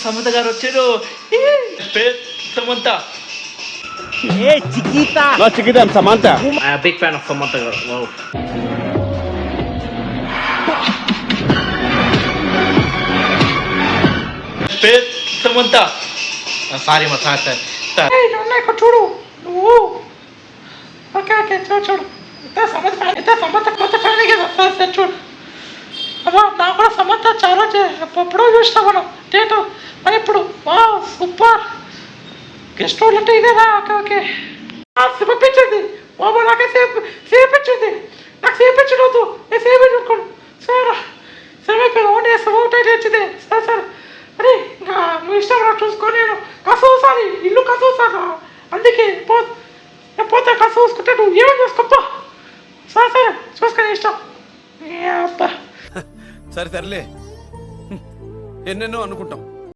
సమంత గారు వచ్చారు. Samantha. Hey, Chiquita! No, Chiquita, I'm Samantha. I'm a big fan of Samantha గారు. Wow. Samantha. Sorry మా sir. చూడు నువ్వు. ఓకే చూడు సమంత కొత్త ఫ్యాన్ కదా సార్ చూడు. అమ్మా నాకు కూడా సమంత చాలా ఎప్పుడో చూసినా మనం డేటు మరి ఇప్పుడు వా సూపర్. గెస్ట్ రోల్ అంటే ఇదేనా? ఓకే చూపించింది బాబా. నాకే సేపించింది. నాకు సేపించడవద్దు. నేను సేపించుకోను సార్. సేవ్ అయిపోయింది. ఓన్లీ టైట్ వచ్చింది సార్. అరే ఇంకా నువ్వు ఇన్స్టాగ్రామ్ చూసుకొని నేను కసూసారి ఇల్లు కసూసాను. అందుకే పోతే కసు చూసుకుంటే నువ్వు ఏమేమి చూసుకోప్పా సరే చూసుకొని ఇష్టం. సరే తరలే ఎన్నెన్నో అనుకుంటాం.